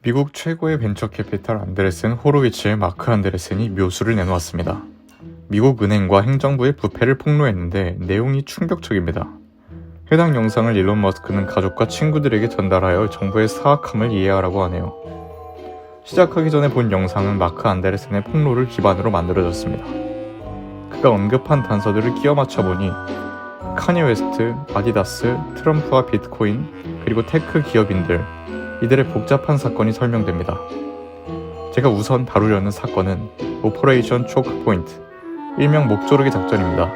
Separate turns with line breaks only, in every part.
미국 최고의 벤처 캐피탈 안데레센 호로위츠의 마크 안데레센이 묘수를 내놓았습니다. 미국 은행과 행정부의 부패를 폭로했는데 내용이 충격적입니다. 해당 영상을 일론 머스크는 가족과 친구들에게 전달하여 정부의 사악함을 이해하라고 하네요. 시작하기 전에 본 영상은 마크 안데레센의 폭로를 기반으로 만들어졌습니다. 그가 언급한 단서들을 끼워 맞춰보니 카니 웨스트, 아디다스, 트럼프와 비트코인, 그리고 테크 기업인들, 이들의 복잡한 사건이 설명됩니다. 제가 우선 다루려는 사건은 오퍼레이션 초크 포인트, 일명 목조르기 작전입니다.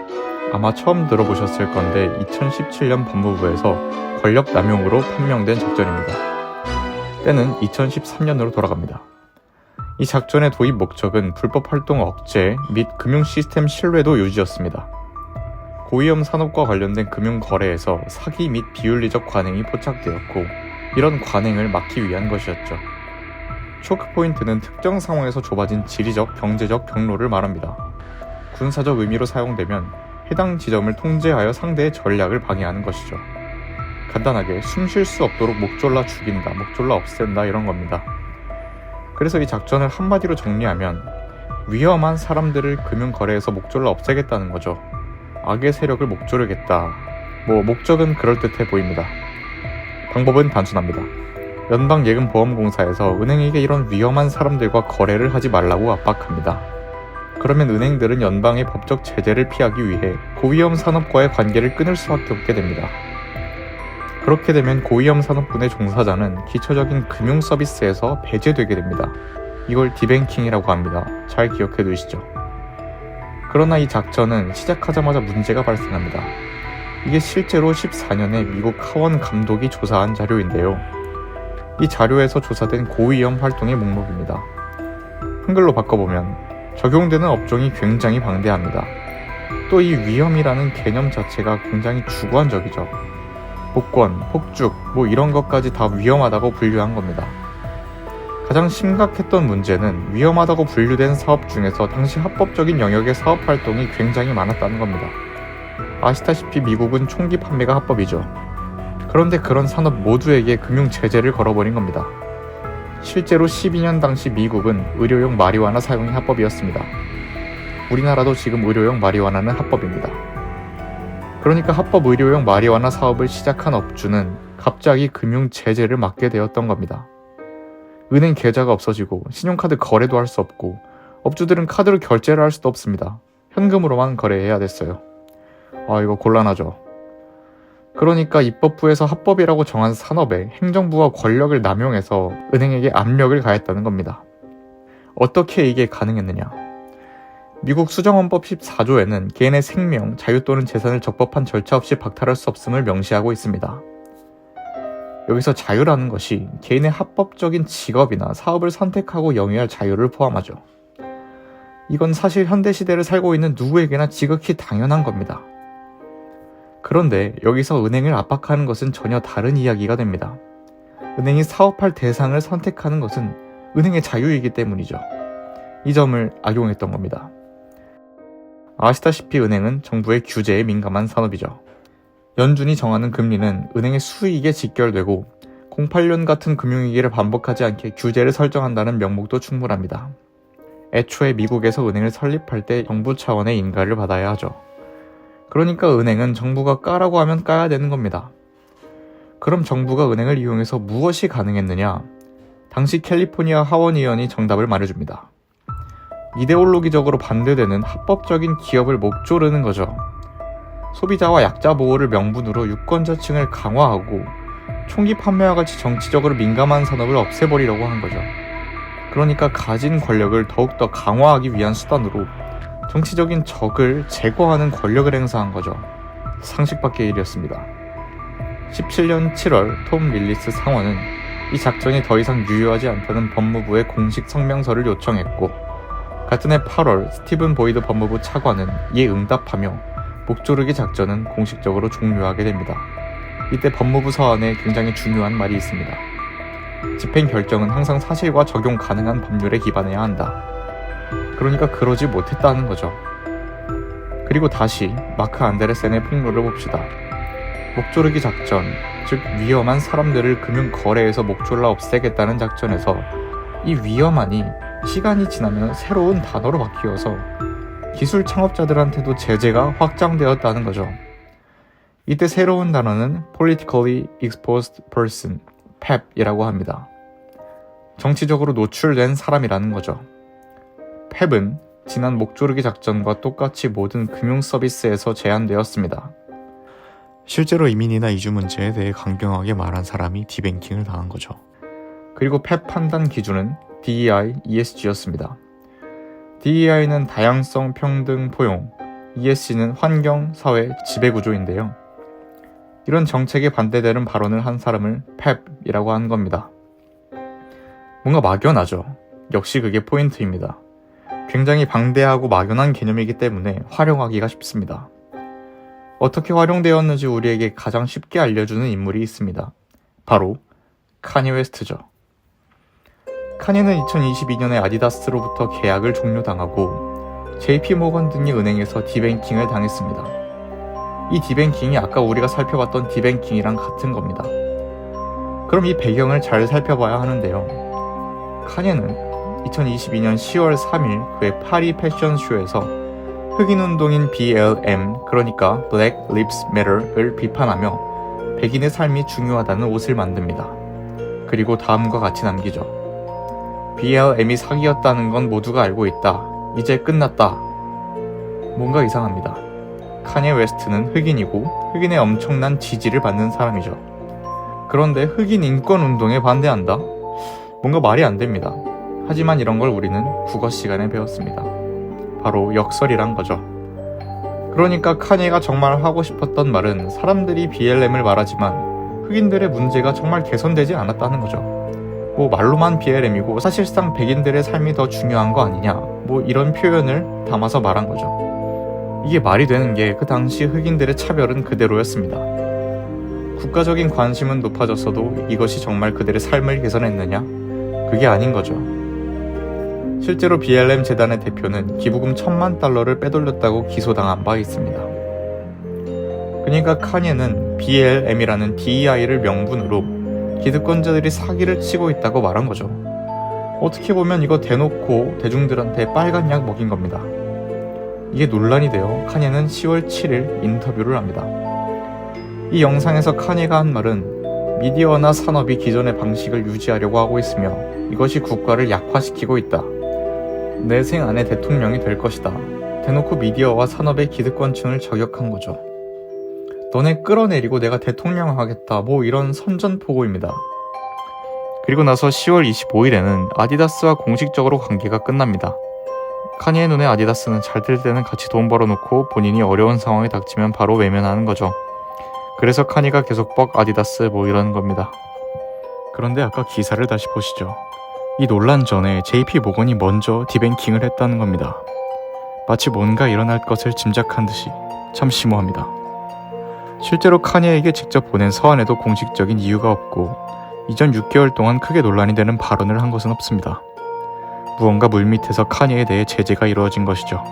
아마 처음 들어보셨을 건데 2017년 법무부에서 권력 남용으로 판명된 작전입니다. 때는 2013년으로 돌아갑니다. 이 작전의 도입 목적은 불법 활동 억제 및 금융 시스템 신뢰도 유지였습니다. 고위험 산업과 관련된 금융 거래에서 사기 및 비윤리적 관행이 포착되었고 이런 관행을 막기 위한 것이었죠. 초크 포인트는 특정 상황에서 좁아진 지리적, 경제적 경로를 말합니다. 군사적 의미로 사용되면 해당 지점을 통제하여 상대의 전략을 방해하는 것이죠. 간단하게 숨 쉴 수 없도록 목졸라 죽인다, 목졸라 없앤다 이런 겁니다. 그래서 이 작전을 한마디로 정리하면 위험한 사람들을 금융거래에서 목졸라 없애겠다는 거죠. 악의 세력을 목조르겠다. 목적은 그럴듯해 보입니다. 방법은 단순합니다. 연방예금보험공사에서 은행에게 이런 위험한 사람들과 거래를 하지 말라고 압박합니다. 그러면 은행들은 연방의 법적 제재를 피하기 위해 고위험 산업과의 관계를 끊을 수밖에 없게 됩니다. 그렇게 되면 고위험 산업군의 종사자는 기초적인 금융 서비스에서 배제되게 됩니다. 이걸 디뱅킹이라고 합니다. 잘 기억해 두시죠. 그러나 이 작전은 시작하자마자 문제가 발생합니다. 이게 실제로 14년에 미국 하원 감독이 조사한 자료인데요. 이 자료에서 조사된 고위험 활동의 목록입니다. 한글로 바꿔보면 적용되는 업종이 굉장히 방대합니다. 또 이 위험이라는 개념 자체가 굉장히 주관적이죠. 복권, 폭죽, 이런 것까지 다 위험하다고 분류한 겁니다. 가장 심각했던 문제는 위험하다고 분류된 사업 중에서 당시 합법적인 영역의 사업 활동이 굉장히 많았다는 겁니다. 아시다시피 미국은 총기 판매가 합법이죠. 그런데 그런 산업 모두에게 금융 제재를 걸어버린 겁니다. 실제로 12년 당시 미국은 의료용 마리화나 사용이 합법이었습니다. 우리나라도 지금 의료용 마리화나는 합법입니다. 그러니까 합법 의료용 마리화나 사업을 시작한 업주는 갑자기 금융 제재를 맞게 되었던 겁니다. 은행 계좌가 없어지고 신용카드 거래도 할 수 없고 업주들은 카드로 결제를 할 수도 없습니다. 현금으로만 거래해야 됐어요. 이거 곤란하죠. 그러니까 입법부에서 합법이라고 정한 산업에 행정부가 권력을 남용해서 은행에게 압력을 가했다는 겁니다. 어떻게 이게 가능했느냐? 미국 수정헌법 14조에는 개인의 생명, 자유 또는 재산을 적법한 절차 없이 박탈할 수 없음을 명시하고 있습니다. 여기서 자유라는 것이 개인의 합법적인 직업이나 사업을 선택하고 영위할 자유를 포함하죠. 이건 사실 현대시대를 살고 있는 누구에게나 지극히 당연한 겁니다. 그런데 여기서 은행을 압박하는 것은 전혀 다른 이야기가 됩니다. 은행이 사업할 대상을 선택하는 것은 은행의 자유이기 때문이죠. 이 점을 악용했던 겁니다. 아시다시피 은행은 정부의 규제에 민감한 산업이죠. 연준이 정하는 금리는 은행의 수익에 직결되고 08년 같은 금융위기를 반복하지 않게 규제를 설정한다는 명목도 충분합니다. 애초에 미국에서 은행을 설립할 때 정부 차원의 인가를 받아야 하죠. 그러니까 은행은 정부가 까라고 하면 까야 되는 겁니다. 그럼 정부가 은행을 이용해서 무엇이 가능했느냐? 당시 캘리포니아 하원의원이 정답을 말해줍니다. 이데올로기적으로 반대되는 합법적인 기업을 목조르는 거죠. 소비자와 약자 보호를 명분으로 유권자층을 강화하고 총기 판매와 같이 정치적으로 민감한 산업을 없애버리려고 한 거죠. 그러니까 가진 권력을 더욱더 강화하기 위한 수단으로 정치적인 적을 제거하는 권력을 행사한 거죠. 상식 밖의 일이었습니다. 17년 7월 톰 릴리스 상원은 이 작전이 더 이상 유효하지 않다는 법무부에 공식 성명서를 요청했고 같은 해 8월 스티븐 보이드 법무부 차관은 이에 응답하며 목조르기 작전은 공식적으로 종료하게 됩니다. 이때 법무부 서한에 굉장히 중요한 말이 있습니다. 집행 결정은 항상 사실과 적용 가능한 법률에 기반해야 한다. 그러니까 그러지 못했다는 거죠. 그리고 다시 마크 안데레센의 폭로를 봅시다. 목조르기 작전, 즉 위험한 사람들을 금융 거래에서 목졸라 없애겠다는 작전에서 이 위험한이 시간이 지나면 새로운 단어로 바뀌어서 기술 창업자들한테도 제재가 확장되었다는 거죠. 이때 새로운 단어는 Politically Exposed Person, PEP이라고 합니다. 정치적으로 노출된 사람이라는 거죠. PEP은 지난 목조르기 작전과 똑같이 모든 금융 서비스에서 제한되었습니다. 실제로 이민이나 이주 문제에 대해 강경하게 말한 사람이 디뱅킹을 당한 거죠. 그리고 PEP 판단 기준은 DEI, ESG였습니다. DEI는 다양성, 평등, 포용, ESG는 환경, 사회, 지배구조인데요. 이런 정책에 반대되는 발언을 한 사람을 PEP이라고 한 겁니다. 뭔가 막연하죠. 역시 그게 포인트입니다. 굉장히 방대하고 막연한 개념이기 때문에 활용하기가 쉽습니다. 어떻게 활용되었는지 우리에게 가장 쉽게 알려주는 인물이 있습니다. 바로 카니 웨스트죠. 카니는 2022년에 아디다스로부터 계약을 종료당하고 JP모건 등의 은행에서 디뱅킹을 당했습니다. 이 디뱅킹이 아까 우리가 살펴봤던 디뱅킹이랑 같은 겁니다. 그럼 이 배경을 잘 살펴봐야 하는데요. 카니는 2022년 10월 3일 그의 파리 패션쇼에서 흑인운동인 BLM, 그러니까 Black Lives Matter을 비판하며 백인의 삶이 중요하다는 옷을 만듭니다. 그리고 다음과 같이 남기죠. BLM이 사기였다는 건 모두가 알고 있다. 이제 끝났다. 뭔가 이상합니다. 카니 웨스트는 흑인이고 흑인의 엄청난 지지를 받는 사람이죠. 그런데 흑인 인권 운동에 반대한다? 뭔가 말이 안 됩니다. 하지만 이런 걸 우리는 국어 시간에 배웠습니다. 바로 역설이란 거죠. 그러니까 카니가 정말 하고 싶었던 말은 사람들이 BLM을 말하지만 흑인들의 문제가 정말 개선되지 않았다는 거죠. 뭐 말로만 BLM이고 사실상 백인들의 삶이 더 중요한 거 아니냐, 뭐 이런 표현을 담아서 말한 거죠. 이게 말이 되는 게 그 당시 흑인들의 차별은 그대로였습니다. 국가적인 관심은 높아졌어도 이것이 정말 그들의 삶을 개선했느냐? 그게 아닌 거죠. 실제로 BLM 재단의 대표는 기부금 $10,000,000를 빼돌렸다고 기소당한 바 있습니다. 그러니까 카니는 BLM이라는 DEI를 명분으로 기득권자들이 사기를 치고 있다고 말한 거죠. 어떻게 보면 이거 대놓고 대중들한테 빨간 약 먹인 겁니다. 이게 논란이 되어 카니는 10월 7일 인터뷰를 합니다. 이 영상에서 카니가 한 말은 미디어나 산업이 기존의 방식을 유지하려고 하고 있으며 이것이 국가를 약화시키고 있다. 내 생 안에 대통령이 될 것이다. 대놓고 미디어와 산업의 기득권층을 저격한 거죠. 너네 끌어내리고 내가 대통령 하겠다, 뭐 이런 선전포고입니다. 그리고 나서 10월 25일에는 아디다스와 공식적으로 관계가 끝납니다. 카니의 눈에 아디다스는 잘 될 때는 같이 돈 벌어놓고 본인이 어려운 상황이 닥치면 바로 외면하는 거죠. 그래서 카니가 계속 아디다스 뭐 이러는 겁니다. 그런데 아까 기사를 다시 보시죠. 이 논란 전에 JP모건이 먼저 디뱅킹을 했다는 겁니다. 마치 뭔가 일어날 것을 짐작한 듯이 참 심오합니다. 실제로 카니에게 직접 보낸 서한에도 공식적인 이유가 없고 이전 6개월 동안 크게 논란이 되는 발언을 한 것은 없습니다. 무언가 물밑에서 카니에 대해 제재가 이루어진 것이죠.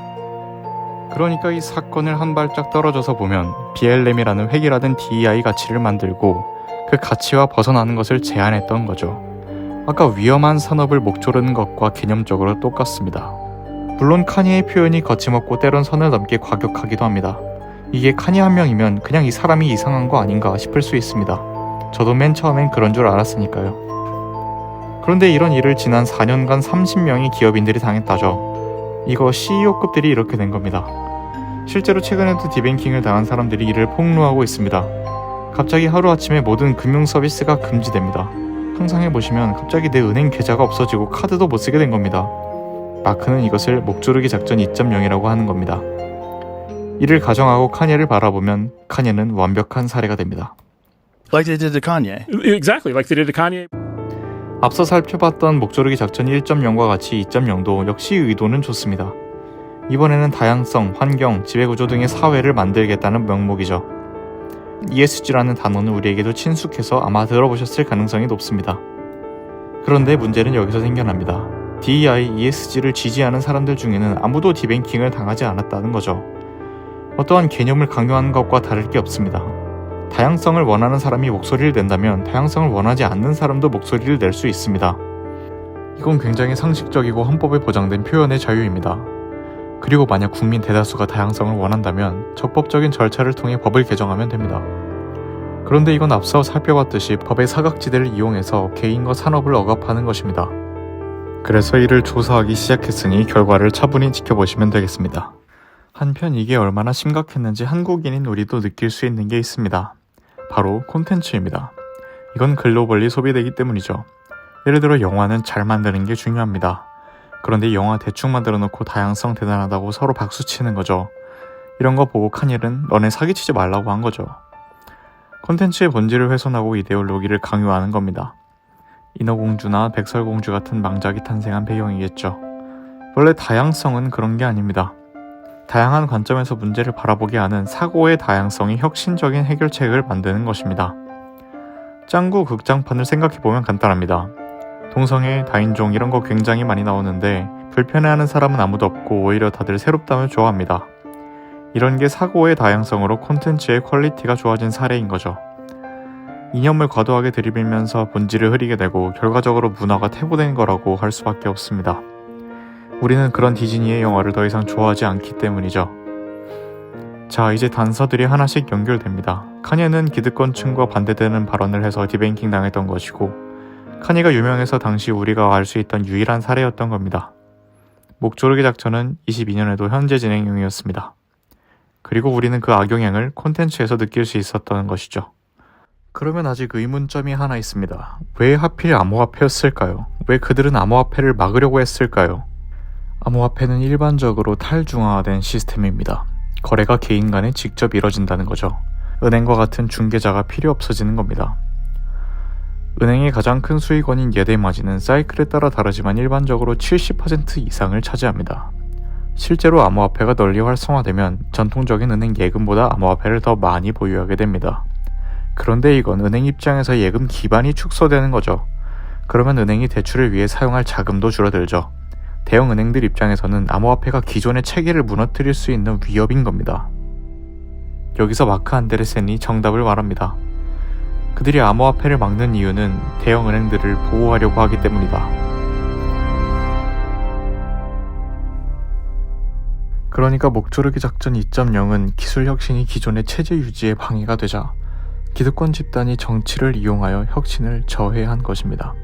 그러니까 이 사건을 한 발짝 떨어져서 보면 BLM이라는 획일화된 DEI 가치를 만들고 그 가치와 벗어나는 것을 제안했던 거죠. 아까 위험한 산업을 목조르는 것과 개념적으로 똑같습니다. 물론 카니의 표현이 거침없고 때론 선을 넘게 과격하기도 합니다. 이게 카니 한 명이면 그냥 이 사람이 이상한 거 아닌가 싶을 수 있습니다. 저도 맨 처음엔 그런 줄 알았으니까요. 그런데 이런 일을 지난 4년간 30명의 기업인들이 당했다죠. 이거 CEO급들이 이렇게 된 겁니다. 실제로 최근에도 디뱅킹을 당한 사람들이 이를 폭로하고 있습니다. 갑자기 하루아침에 모든 금융 서비스가 금지됩니다. 상상해보시면 갑자기 내 은행 계좌가 없어지고 카드도 못 쓰게 된 겁니다. 마크는 이것을 목조르기 작전 2.0이라고 하는 겁니다. 이를 가정하고 카니를 바라보면 카니는 완벽한 사례가 됩니다.
Like they did to Kanye.
Exactly, like they did to Kanye.
앞서 살펴봤던 목조르기 작전 1.0과 같이 2.0도 역시 의도는 좋습니다. 이번에는 다양성, 환경, 지배구조 등의 사회를 만들겠다는 명목이죠. ESG라는 단어는 우리에게도 친숙해서 아마 들어보셨을 가능성이 높습니다. 그런데 문제는 여기서 생겨납니다. DEI, ESG를 지지하는 사람들 중에는 아무도 디뱅킹을 당하지 않았다는 거죠. 어떠한 개념을 강요하는 것과 다를 게 없습니다. 다양성을 원하는 사람이 목소리를 낸다면 다양성을 원하지 않는 사람도 목소리를 낼 수 있습니다. 이건 굉장히 상식적이고 헌법에 보장된 표현의 자유입니다. 그리고 만약 국민 대다수가 다양성을 원한다면 적법적인 절차를 통해 법을 개정하면 됩니다. 그런데 이건 앞서 살펴봤듯이 법의 사각지대를 이용해서 개인과 산업을 억압하는 것입니다. 그래서 이를 조사하기 시작했으니 결과를 차분히 지켜보시면 되겠습니다. 한편 이게 얼마나 심각했는지 한국인인 우리도 느낄 수 있는 게 있습니다. 바로 콘텐츠입니다. 이건 글로벌리 소비되기 때문이죠. 예를 들어 영화는 잘 만드는 게 중요합니다. 그런데 영화 대충 만들어 놓고 다양성 대단하다고 서로 박수치는 거죠. 이런 거 보고 칸옐은 너네 사기치지 말라고 한 거죠. 콘텐츠의 본질을 훼손하고 이데올로기를 강요하는 겁니다. 인어공주나 백설공주 같은 망작이 탄생한 배경이겠죠. 원래 다양성은 그런 게 아닙니다. 다양한 관점에서 문제를 바라보게 하는 사고의 다양성이 혁신적인 해결책을 만드는 것입니다. 짱구 극장판을 생각해보면 간단합니다. 동성애, 다인종 이런 거 굉장히 많이 나오는데 불편해하는 사람은 아무도 없고 오히려 다들 새롭다면 좋아합니다. 이런 게 사고의 다양성으로 콘텐츠의 퀄리티가 좋아진 사례인 거죠. 이념을 과도하게 들이밀면서 본질을 흐리게 되고 결과적으로 문화가 퇴보된 거라고 할 수밖에 없습니다. 우리는 그런 디즈니의 영화를 더 이상 좋아하지 않기 때문이죠. 자, 이제 단서들이 하나씩 연결됩니다. 카니에는 기득권층과 반대되는 발언을 해서 디뱅킹 당했던 것이고, 카니가 유명해서 당시 우리가 알 수 있던 유일한 사례였던 겁니다. 목조르기 작전은 22년에도 현재 진행 중이었습니다. 그리고 우리는 그 악영향을 콘텐츠에서 느낄 수 있었던 것이죠. 그러면 아직 의문점이 하나 있습니다. 왜 하필 암호화폐였을까요? 왜 그들은 암호화폐를 막으려고 했을까요? 암호화폐는 일반적으로 탈중앙화된 시스템입니다. 거래가 개인 간에 직접 이뤄진다는 거죠. 은행과 같은 중개자가 필요 없어지는 겁니다. 은행의 가장 큰 수익원인 예대마진은 사이클에 따라 다르지만 일반적으로 70% 이상을 차지합니다. 실제로 암호화폐가 널리 활성화되면 전통적인 은행 예금보다 암호화폐를 더 많이 보유하게 됩니다. 그런데 이건 은행 입장에서 예금 기반이 축소되는 거죠. 그러면 은행이 대출을 위해 사용할 자금도 줄어들죠. 대형 은행들 입장에서는 암호화폐가 기존의 체계를 무너뜨릴 수 있는 위협인 겁니다. 여기서 마크 안데르센이 정답을 말합니다. 그들이 암호화폐를 막는 이유는 대형 은행들을 보호하려고 하기 때문이다. 그러니까 목조르기 작전 2.0은 기술 혁신이 기존의 체제 유지에 방해가 되자 기득권 집단이 정치를 이용하여 혁신을 저해한 것입니다.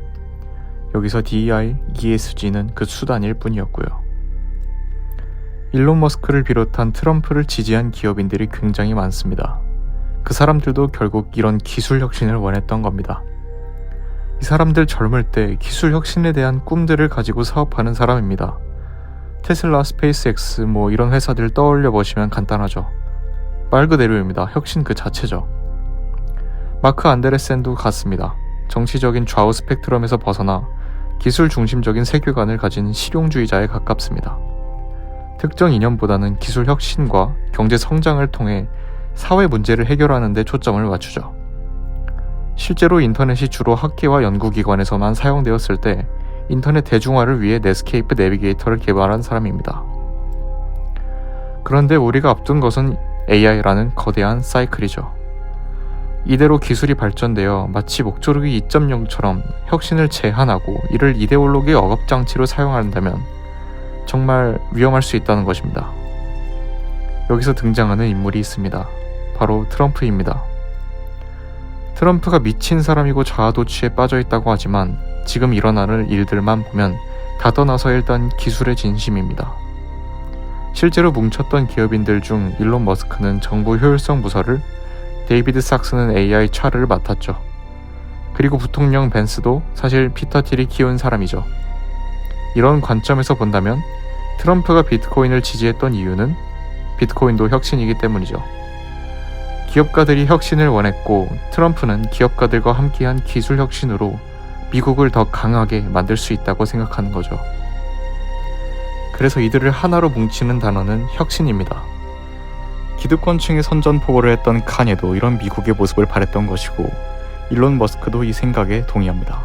여기서 DEI, ESG는 그 수단일 뿐이었고요. 일론 머스크를 비롯한 트럼프를 지지한 기업인들이 굉장히 많습니다. 그 사람들도 결국 이런 기술 혁신을 원했던 겁니다. 이 사람들 젊을 때 기술 혁신에 대한 꿈들을 가지고 사업하는 사람입니다. 테슬라, 스페이스X 이런 회사들 떠올려 보시면 간단하죠. 말 그대로입니다. 혁신 그 자체죠. 마크 안데르센도 같습니다. 정치적인 좌우 스펙트럼에서 벗어나 기술 중심적인 세계관을 가진 실용주의자에 가깝습니다. 특정 이념보다는 기술 혁신과 경제 성장을 통해 사회 문제를 해결하는 데 초점을 맞추죠. 실제로 인터넷이 주로 학계와 연구기관에서만 사용되었을 때 인터넷 대중화를 위해 넷스케이프 내비게이터를 개발한 사람입니다. 그런데 우리가 앞둔 것은 AI라는 거대한 사이클이죠. 이대로 기술이 발전되어 마치 목조르기 2.0처럼 혁신을 제한하고 이를 이데올로기의 억압장치로 사용한다면 정말 위험할 수 있다는 것입니다. 여기서 등장하는 인물이 있습니다. 바로 트럼프입니다. 트럼프가 미친 사람이고 자아도취에 빠져있다고 하지만 지금 일어나는 일들만 보면 다 떠나서 일단 기술의 진심입니다. 실제로 뭉쳤던 기업인들 중 일론 머스크는 정부 효율성 부서를, 데이비드 sak스는 AI 차를 맡았죠. 그리고 부통령 벤스도 사실 피터 틸이 키운 사람이죠. 이런 관점에서 본다면 트럼프가 비트코인을 지지했던 이유는 비트코인도 혁신이기 때문이죠. 기업가들이 혁신을 원했고 트럼프는 기업가들과 함께한 기술 혁신으로 미국을 더 강하게 만들 수 있다고 생각하는 거죠. 그래서 이들을 하나로 뭉치는 단어는 혁신입니다. 기득권층의 선전포고를 했던 카니에도 이런 미국의 모습을 바랬던 것이고 일론 머스크도 이 생각에 동의합니다.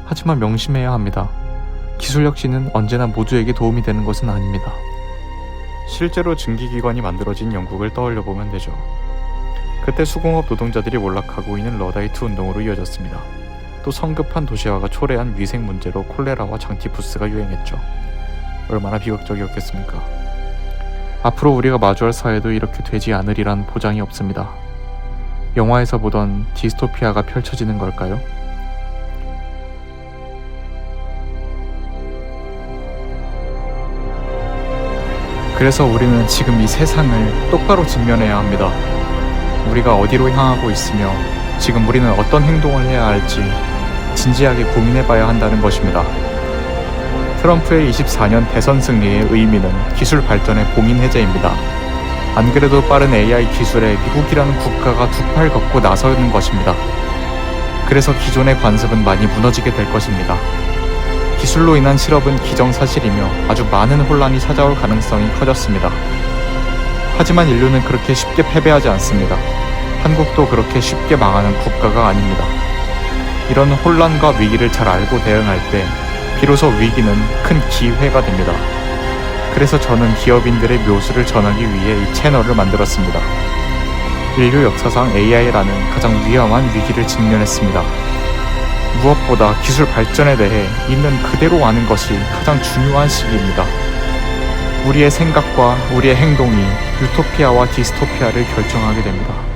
하지만 명심해야 합니다. 기술 혁신은 언제나 모두에게 도움이 되는 것은 아닙니다. 실제로 증기기관이 만들어진 영국을 떠올려 보면 되죠. 그때 수공업 노동자들이 몰락하고 있는 러다이트 운동으로 이어졌습니다. 또 성급한 도시화가 초래한 위생 문제로 콜레라와 장티푸스가 유행했죠. 얼마나 비극적이었겠습니까? 앞으로 우리가 마주할 사회도 이렇게 되지 않으리란 보장이 없습니다. 영화에서 보던 디스토피아가 펼쳐지는 걸까요? 그래서 우리는 지금 이 세상을 똑바로 직면해야 합니다. 우리가 어디로 향하고 있으며 지금 우리는 어떤 행동을 해야 할지 진지하게 고민해봐야 한다는 것입니다. 트럼프의 24년 대선 승리의 의미는 기술 발전의 봉인 해제입니다. 안 그래도 빠른 AI 기술에 미국이라는 국가가 두 팔 걷고 나서는 것입니다. 그래서 기존의 관습은 많이 무너지게 될 것입니다. 기술로 인한 실업은 기정사실이며 아주 많은 혼란이 찾아올 가능성이 커졌습니다. 하지만 인류는 그렇게 쉽게 패배하지 않습니다. 한국도 그렇게 쉽게 망하는 국가가 아닙니다. 이런 혼란과 위기를 잘 알고 대응할 때 비로소 위기는 큰 기회가 됩니다. 그래서 저는 기업인들의 묘수를 전하기 위해 이 채널을 만들었습니다. 인류 역사상 AI라는 가장 위험한 위기를 직면했습니다. 무엇보다 기술 발전에 대해 있는 그대로 아는 것이 가장 중요한 시기입니다. 우리의 생각과 우리의 행동이 유토피아와 디스토피아를 결정하게 됩니다.